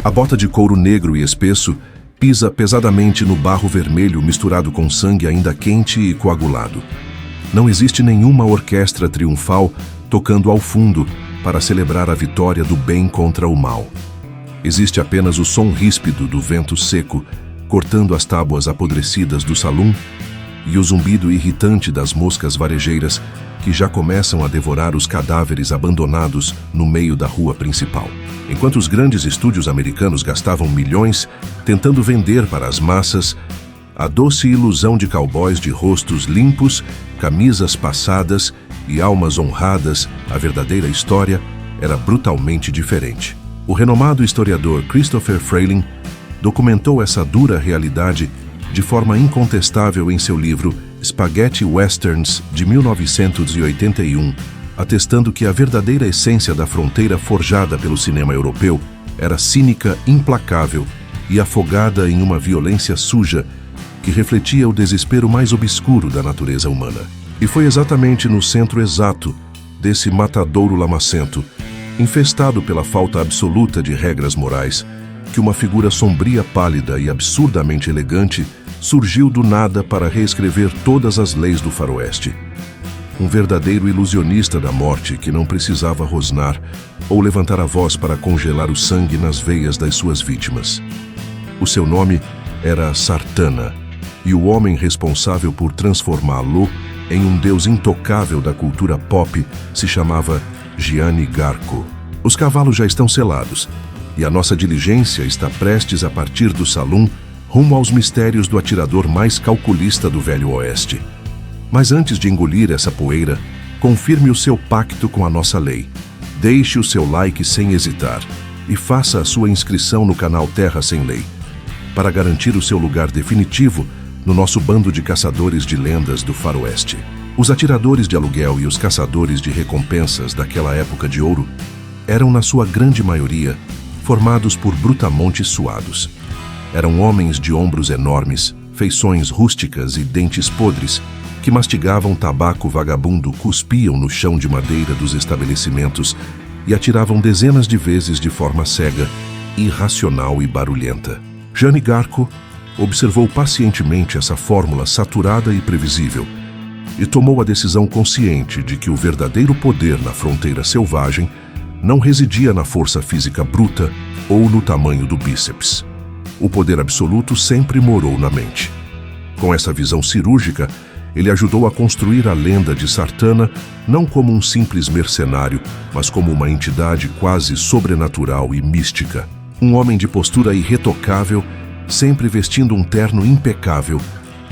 A bota de couro negro e espesso pisa pesadamente no barro vermelho misturado com sangue ainda quente e coagulado. Não existe nenhuma orquestra triunfal tocando ao fundo para celebrar a vitória do bem contra o mal. Existe apenas o som ríspido do vento seco cortando as tábuas apodrecidas do salão e o zumbido irritante das moscas varejeiras que já começam a devorar os cadáveres abandonados no meio da rua principal. Enquanto os grandes estúdios americanos gastavam milhões tentando vender para as massas a doce ilusão de cowboys de rostos limpos, camisas passadas e almas honradas, a verdadeira história era brutalmente diferente. O renomado historiador Christopher Frayling documentou essa dura realidade de forma incontestável em seu livro Spaghetti Westerns, de 1981, atestando que a verdadeira essência da fronteira forjada pelo cinema europeu era cínica, implacável e afogada em uma violência suja que refletia o desespero mais obscuro da natureza humana. E foi exatamente no centro exato desse matadouro lamacento, infestado pela falta absoluta de regras morais, que uma figura sombria, pálida e absurdamente elegante surgiu do nada para reescrever todas as leis do faroeste. Um verdadeiro ilusionista da morte que não precisava rosnar ou levantar a voz para congelar o sangue nas veias das suas vítimas. O seu nome era Sartana, e o homem responsável por transformá-lo em um deus intocável da cultura pop se chamava Gianni Garco. Os cavalos já estão selados, e a nossa diligência está prestes a partir do salão rumo aos mistérios do atirador mais calculista do Velho Oeste. Mas antes de engolir essa poeira, confirme o seu pacto com a nossa lei. Deixe o seu like sem hesitar e faça a sua inscrição no canal Terra Sem Lei, para garantir o seu lugar definitivo no nosso bando de caçadores de lendas do faroeste. Os atiradores de aluguel e os caçadores de recompensas daquela época de ouro eram, na sua grande maioria, formados por brutamontes suados. Eram homens de ombros enormes, feições rústicas e dentes podres, que mastigavam tabaco vagabundo, cuspiam no chão de madeira dos estabelecimentos e atiravam dezenas de vezes de forma cega, irracional e barulhenta. Gianni Garco observou pacientemente essa fórmula saturada e previsível e tomou a decisão consciente de que o verdadeiro poder na fronteira selvagem não residia na força física bruta ou no tamanho do bíceps. O poder absoluto sempre morou na mente. Com essa visão cirúrgica, ele ajudou a construir a lenda de Sartana não como um simples mercenário, mas como uma entidade quase sobrenatural e mística. Um homem de postura irretocável, sempre vestindo um terno impecável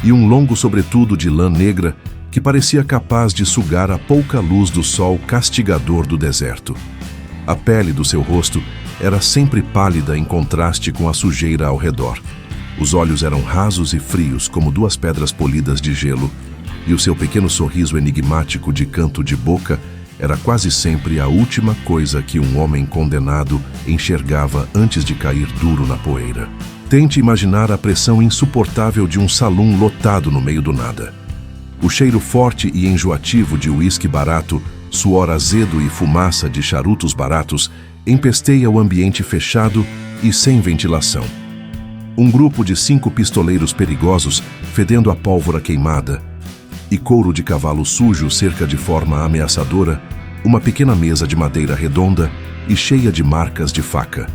e um longo sobretudo de lã negra que parecia capaz de sugar a pouca luz do sol castigador do deserto. A pele do seu rosto era sempre pálida em contraste com a sujeira ao redor. Os olhos eram rasos e frios como duas pedras polidas de gelo, e o seu pequeno sorriso enigmático de canto de boca era quase sempre a última coisa que um homem condenado enxergava antes de cair duro na poeira. Tente imaginar a pressão insuportável de um salão lotado no meio do nada. O cheiro forte e enjoativo de uísque barato, suor azedo e fumaça de charutos baratos empesteia o ambiente fechado e sem ventilação. Um grupo de 5 pistoleiros perigosos, fedendo a pólvora queimada, e couro de cavalo sujo cerca de forma ameaçadora, uma pequena mesa de madeira redonda e cheia de marcas de faca.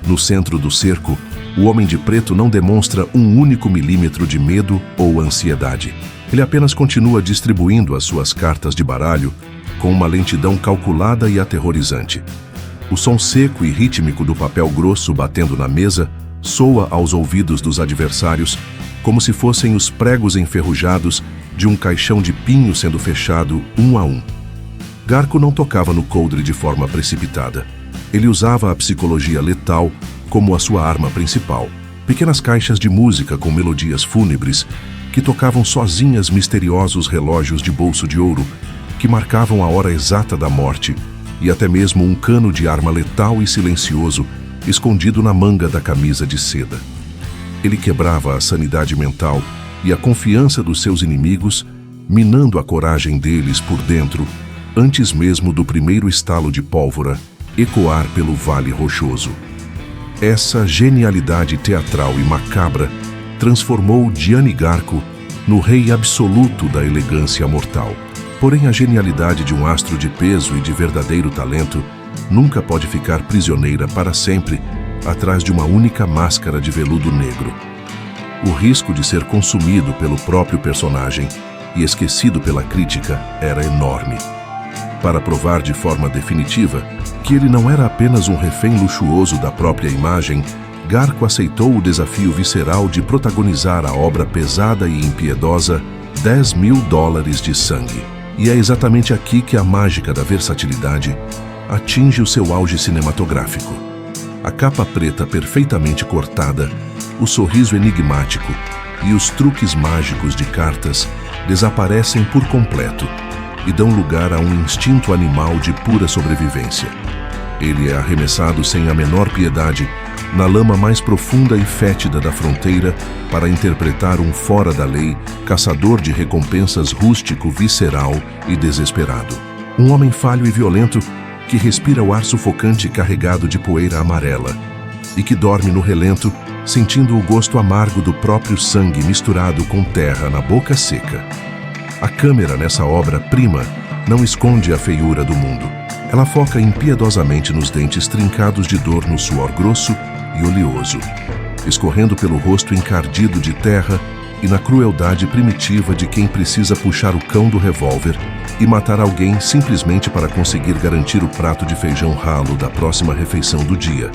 No centro do cerco, o homem de preto não demonstra um único milímetro de medo ou ansiedade. Ele apenas continua distribuindo as suas cartas de baralho com uma lentidão calculada e aterrorizante. O som seco e rítmico do papel grosso batendo na mesa soa aos ouvidos dos adversários como se fossem os pregos enferrujados de um caixão de pinho sendo fechado um a um. Garco não tocava no coldre de forma precipitada. Ele usava a psicologia letal como a sua arma principal. Pequenas caixas de música com melodias fúnebres que tocavam sozinhas misteriosos relógios de bolso de ouro que marcavam a hora exata da morte e até mesmo um cano de arma letal e silencioso escondido na manga da camisa de seda. Ele quebrava a sanidade mental e a confiança dos seus inimigos, minando a coragem deles por dentro, antes mesmo do primeiro estalo de pólvora ecoar pelo Vale Rochoso. Essa genialidade teatral e macabra transformou Gianni Garco no rei absoluto da elegância mortal. Porém, a genialidade de um astro de peso e de verdadeiro talento nunca pode ficar prisioneira para sempre atrás de uma única máscara de veludo negro. O risco de ser consumido pelo próprio personagem e esquecido pela crítica era enorme. Para provar de forma definitiva que ele não era apenas um refém luxuoso da própria imagem, Garco aceitou o desafio visceral de protagonizar a obra pesada e impiedosa $10.000 de sangue. E é exatamente aqui que a mágica da versatilidade atinge o seu auge cinematográfico. A capa preta perfeitamente cortada, o sorriso enigmático e os truques mágicos de cartas desaparecem por completo e dão lugar a um instinto animal de pura sobrevivência. Ele é arremessado sem a menor piedade na lama mais profunda e fétida da fronteira para interpretar um fora-da-lei, caçador de recompensas rústico, visceral e desesperado. Um homem falho e violento que respira o ar sufocante carregado de poeira amarela e que dorme no relento, sentindo o gosto amargo do próprio sangue misturado com terra na boca seca. A câmera nessa obra-prima não esconde a feiura do mundo. Ela foca impiedosamente nos dentes trincados de dor no suor grosso e oleoso, escorrendo pelo rosto encardido de terra e na crueldade primitiva de quem precisa puxar o cão do revólver e matar alguém simplesmente para conseguir garantir o prato de feijão ralo da próxima refeição do dia.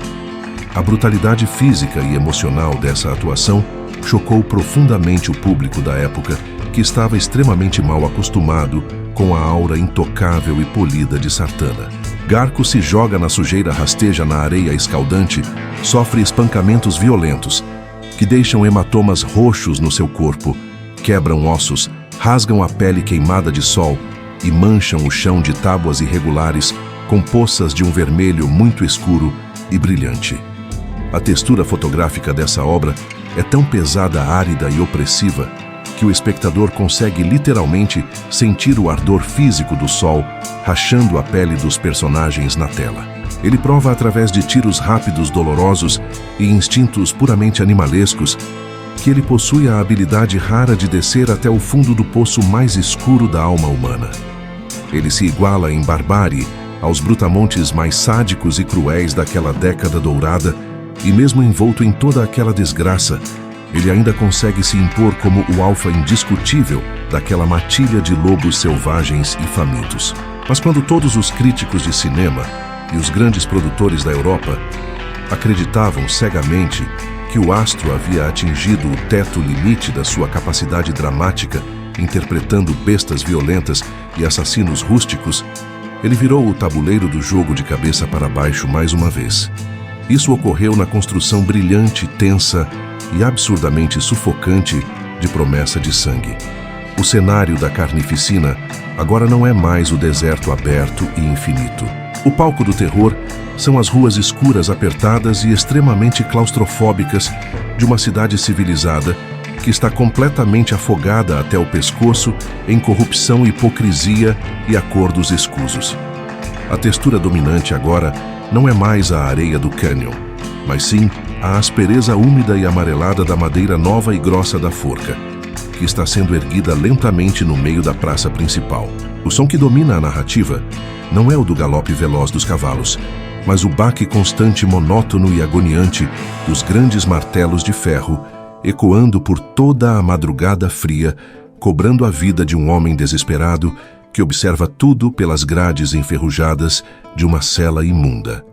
A brutalidade física e emocional dessa atuação chocou profundamente o público da época, que estava extremamente mal acostumado com a aura intocável e polida de Sartana. Garco se joga na sujeira rasteja na areia escaldante, sofre espancamentos violentos, que deixam hematomas roxos no seu corpo, quebram ossos, rasgam a pele queimada de sol e mancham o chão de tábuas irregulares com poças de um vermelho muito escuro e brilhante. A textura fotográfica dessa obra é tão pesada, árida e opressiva que o espectador consegue literalmente sentir o ardor físico do sol rachando a pele dos personagens na tela. Ele prova através de tiros rápidos, dolorosos e instintos puramente animalescos que ele possui a habilidade rara de descer até o fundo do poço mais escuro da alma humana. Ele se iguala em barbárie aos brutamontes mais sádicos e cruéis daquela década dourada e mesmo envolto em toda aquela desgraça, ele ainda consegue se impor como o alfa indiscutível daquela matilha de lobos selvagens e famintos. Mas quando todos os críticos de cinema e os grandes produtores da Europa acreditavam cegamente que o astro havia atingido o teto limite da sua capacidade dramática, interpretando bestas violentas e assassinos rústicos, ele virou o tabuleiro do jogo de cabeça para baixo mais uma vez. Isso ocorreu na construção brilhante, tensa e absurdamente sufocante de Promessa de Sangue. O cenário da carnificina agora não é mais o deserto aberto e infinito. O palco do terror são as ruas escuras, apertadas e extremamente claustrofóbicas de uma cidade civilizada que está completamente afogada até o pescoço em corrupção, hipocrisia e acordos escusos. A textura dominante agora não é mais a areia do cânion, mas sim a aspereza úmida e amarelada da madeira nova e grossa da forca, que está sendo erguida lentamente no meio da praça principal. O som que domina a narrativa não é o do galope veloz dos cavalos, mas o baque constante, monótono e agoniante dos grandes martelos de ferro, ecoando por toda a madrugada fria, cobrando a vida de um homem desesperado que observa tudo pelas grades enferrujadas de uma cela imunda.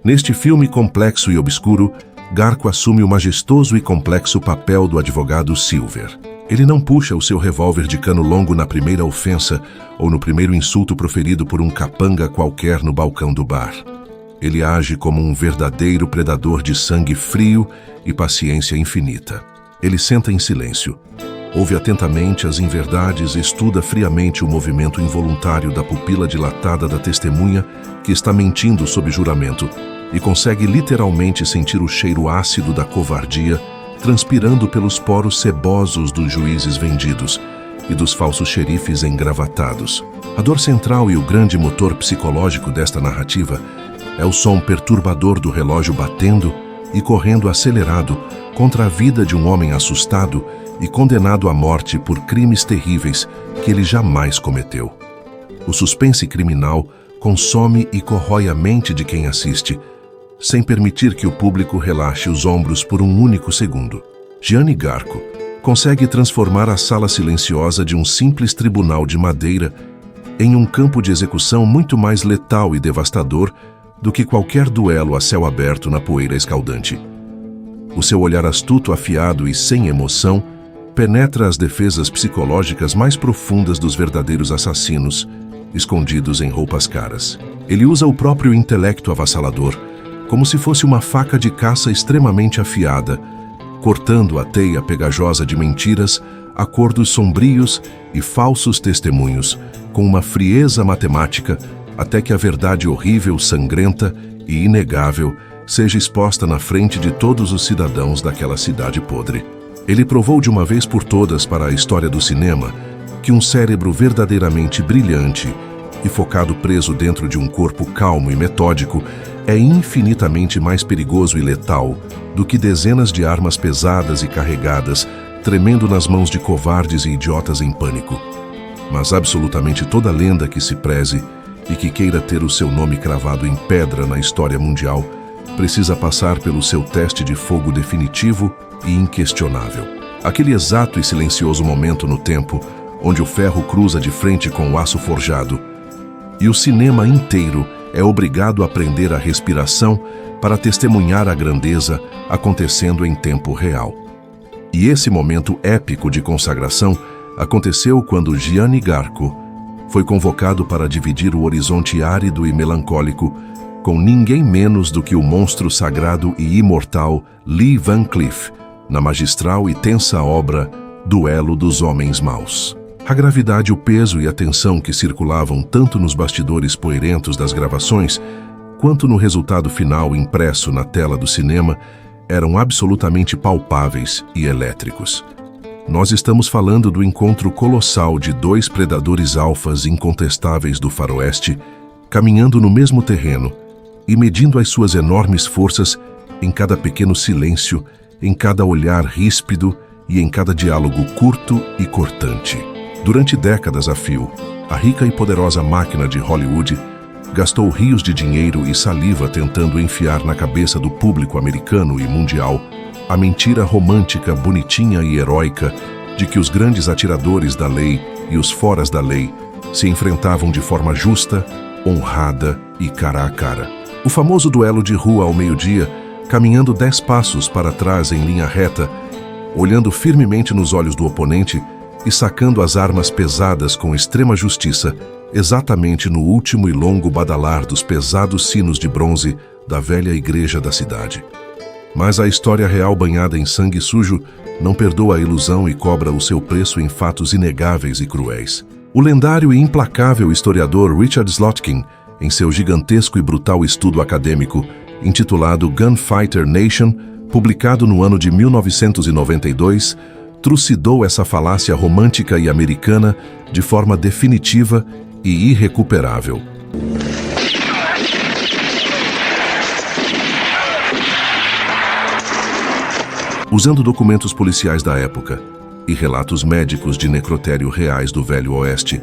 Neste filme complexo e obscuro, Garco assume o majestoso e complexo papel do advogado Silver. Ele não puxa o seu revólver de cano longo na primeira ofensa ou no primeiro insulto proferido por um capanga qualquer no balcão do bar. Ele age como um verdadeiro predador de sangue frio e paciência infinita. Ele senta em silêncio, ouve atentamente as inverdades e estuda friamente o movimento involuntário da pupila dilatada da testemunha que está mentindo sob juramento e consegue literalmente sentir o cheiro ácido da covardia transpirando pelos poros sebosos dos juízes vendidos e dos falsos xerifes engravatados. A dor central e o grande motor psicológico desta narrativa é o som perturbador do relógio batendo e correndo acelerado contra a vida de um homem assustado e condenado à morte por crimes terríveis que ele jamais cometeu. O suspense criminal consome e corrói a mente de quem assiste, sem permitir que o público relaxe os ombros por um único segundo. Gianni Garco consegue transformar a sala silenciosa de um simples tribunal de madeira em um campo de execução muito mais letal e devastador do que qualquer duelo a céu aberto na poeira escaldante. O seu olhar astuto, afiado e sem emoção penetra as defesas psicológicas mais profundas dos verdadeiros assassinos, escondidos em roupas caras. Ele usa o próprio intelecto avassalador, como se fosse uma faca de caça extremamente afiada, cortando a teia pegajosa de mentiras, acordos sombrios e falsos testemunhos, com uma frieza matemática, até que a verdade horrível, sangrenta e inegável seja exposta na frente de todos os cidadãos daquela cidade podre. Ele provou de uma vez por todas para a história do cinema que um cérebro verdadeiramente brilhante e focado preso dentro de um corpo calmo e metódico é infinitamente mais perigoso e letal do que dezenas de armas pesadas e carregadas tremendo nas mãos de covardes e idiotas em pânico. Mas absolutamente toda lenda que se preze e que queira ter o seu nome cravado em pedra na história mundial precisa passar pelo seu teste de fogo definitivo e inquestionável. Aquele exato e silencioso momento no tempo onde o ferro cruza de frente com o aço forjado e o cinema inteiro é obrigado a prender a respiração para testemunhar a grandeza acontecendo em tempo real. E esse momento épico de consagração aconteceu quando Gianni Garco foi convocado para dividir o horizonte árido e melancólico com ninguém menos do que o monstro sagrado e imortal Lee Van Cleef, na magistral e tensa obra Duelo dos Homens Maus. A gravidade, o peso e a tensão que circulavam tanto nos bastidores poeirentos das gravações, quanto no resultado final impresso na tela do cinema, eram absolutamente palpáveis e elétricos. Nós estamos falando do encontro colossal de dois predadores alfas incontestáveis do faroeste, caminhando no mesmo terreno e medindo as suas enormes forças em cada pequeno silêncio, em cada olhar ríspido e em cada diálogo curto e cortante. Durante décadas a fio, a rica e poderosa máquina de Hollywood gastou rios de dinheiro e saliva tentando enfiar na cabeça do público americano e mundial a mentira romântica, bonitinha e heróica de que os grandes atiradores da lei e os foras da lei se enfrentavam de forma justa, honrada e cara a cara. O famoso duelo de rua ao meio-dia, caminhando 10 passos para trás em linha reta, olhando firmemente nos olhos do oponente e sacando as armas pesadas com extrema justiça, exatamente no último e longo badalar dos pesados sinos de bronze da velha igreja da cidade. Mas a história real banhada em sangue sujo não perdoa a ilusão e cobra o seu preço em fatos inegáveis e cruéis. O lendário e implacável historiador Richard Slotkin, em seu gigantesco e brutal estudo acadêmico intitulado Gunfighter Nation, publicado no ano de 1992, trucidou essa falácia romântica e americana de forma definitiva e irrecuperável. Usando documentos policiais da época e relatos médicos de necrotério reais do Velho Oeste,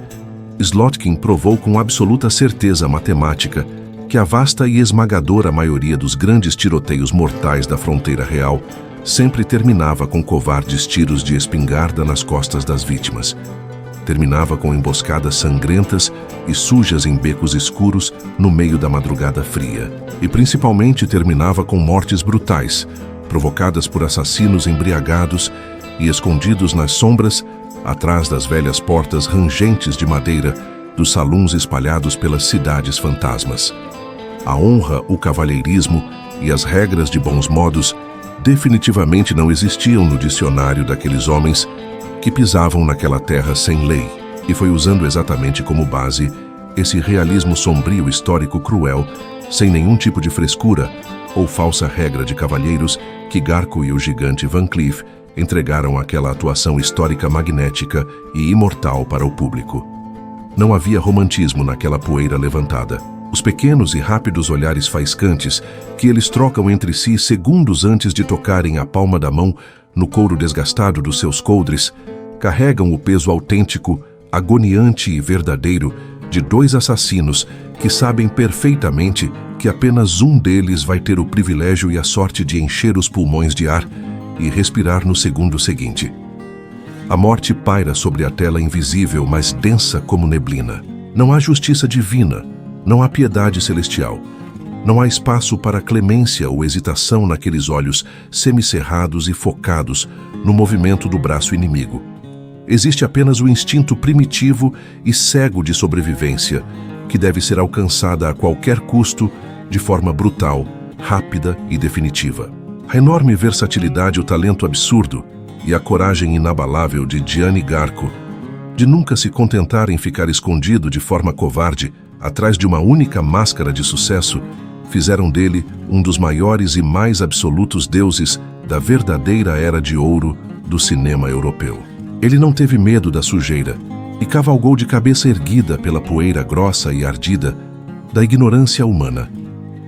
Slotkin provou com absoluta certeza matemática que a vasta e esmagadora maioria dos grandes tiroteios mortais da fronteira real sempre terminava com covardes tiros de espingarda nas costas das vítimas. Terminava com emboscadas sangrentas e sujas em becos escuros no meio da madrugada fria. E principalmente terminava com mortes brutais, provocadas por assassinos embriagados e escondidos nas sombras, atrás das velhas portas rangentes de madeira dos salões espalhados pelas cidades fantasmas. A honra, o cavalheirismo e as regras de bons modos definitivamente não existiam no dicionário daqueles homens que pisavam naquela terra sem lei, e foi usando exatamente como base esse realismo sombrio histórico cruel, sem nenhum tipo de frescura ou falsa regra de cavalheiros, que Garco e o gigante Van Cleef entregaram aquela atuação histórica magnética e imortal para o público. Não havia romantismo naquela poeira levantada. Os pequenos e rápidos olhares faiscantes que eles trocam entre si segundos antes de tocarem a palma da mão no couro desgastado dos seus coldres, carregam o peso autêntico, agoniante e verdadeiro de dois assassinos que sabem perfeitamente que apenas um deles vai ter o privilégio e a sorte de encher os pulmões de ar e respirar no segundo seguinte. A morte paira sobre a tela invisível, mas densa como neblina. Não há justiça divina, não há piedade celestial. Não há espaço para clemência ou hesitação naqueles olhos semicerrados e focados no movimento do braço inimigo. Existe apenas o instinto primitivo e cego de sobrevivência, que deve ser alcançada a qualquer custo, de forma brutal, rápida e definitiva. A enorme versatilidade, o talento absurdo e a coragem inabalável de Gianni Garco, de nunca se contentar em ficar escondido de forma covarde atrás de uma única máscara de sucesso, fizeram dele um dos maiores e mais absolutos deuses da verdadeira era de ouro do cinema europeu. Ele não teve medo da sujeira e cavalgou de cabeça erguida pela poeira grossa e ardida da ignorância humana.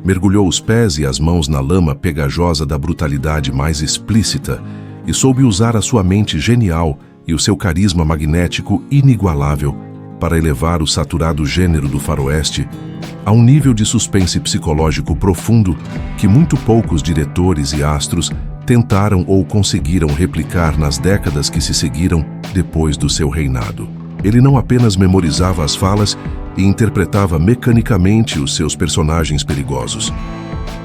Mergulhou os pés e as mãos na lama pegajosa da brutalidade mais explícita e soube usar a sua mente genial e o seu carisma magnético inigualável para elevar o saturado gênero do faroeste a um nível de suspense psicológico profundo que muito poucos diretores e astros tentaram ou conseguiram replicar nas décadas que se seguiram depois do seu reinado. Ele não apenas memorizava as falas e interpretava mecanicamente os seus personagens perigosos.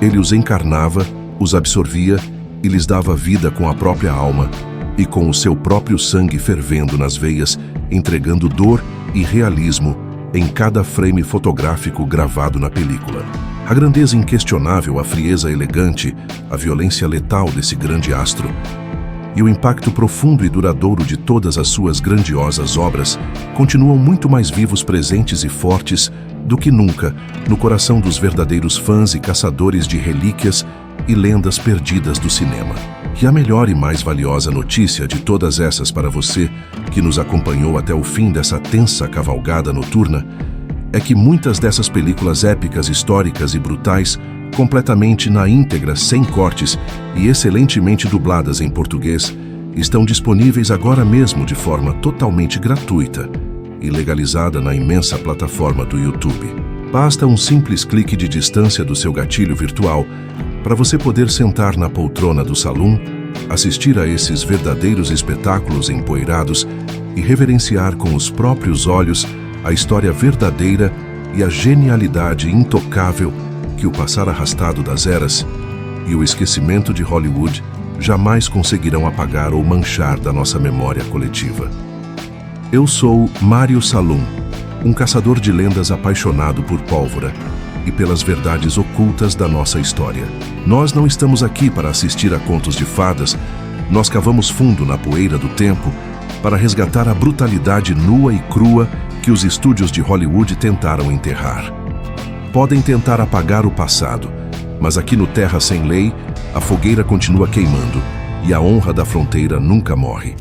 Ele os encarnava, os absorvia e lhes dava vida com a própria alma e com o seu próprio sangue fervendo nas veias, entregando dor e realismo em cada frame fotográfico gravado na película. A grandeza inquestionável, a frieza elegante, a violência letal desse grande astro e o impacto profundo e duradouro de todas as suas grandiosas obras continuam muito mais vivos, presentes e fortes do que nunca no coração dos verdadeiros fãs e caçadores de relíquias e lendas perdidas do cinema. E a melhor e mais valiosa notícia de todas essas para você, que nos acompanhou até o fim dessa tensa cavalgada noturna, é que muitas dessas películas épicas, históricas e brutais, completamente na íntegra, sem cortes e excelentemente dubladas em português, estão disponíveis agora mesmo de forma totalmente gratuita e legalizada na imensa plataforma do YouTube. Basta um simples clique de distância do seu gatilho virtual para você poder sentar na poltrona do salão, assistir a esses verdadeiros espetáculos empoeirados e reverenciar com os próprios olhos a história verdadeira e a genialidade intocável que o passar arrastado das eras e o esquecimento de Hollywood jamais conseguirão apagar ou manchar da nossa memória coletiva. Eu sou Mário Salum, um caçador de lendas apaixonado por pólvora e pelas verdades ocultas da nossa história. Nós não estamos aqui para assistir a contos de fadas, nós cavamos fundo na poeira do tempo para resgatar a brutalidade nua e crua que os estúdios de Hollywood tentaram enterrar. Podem tentar apagar o passado, mas aqui no Terra Sem Lei, a fogueira continua queimando e a honra da fronteira nunca morre.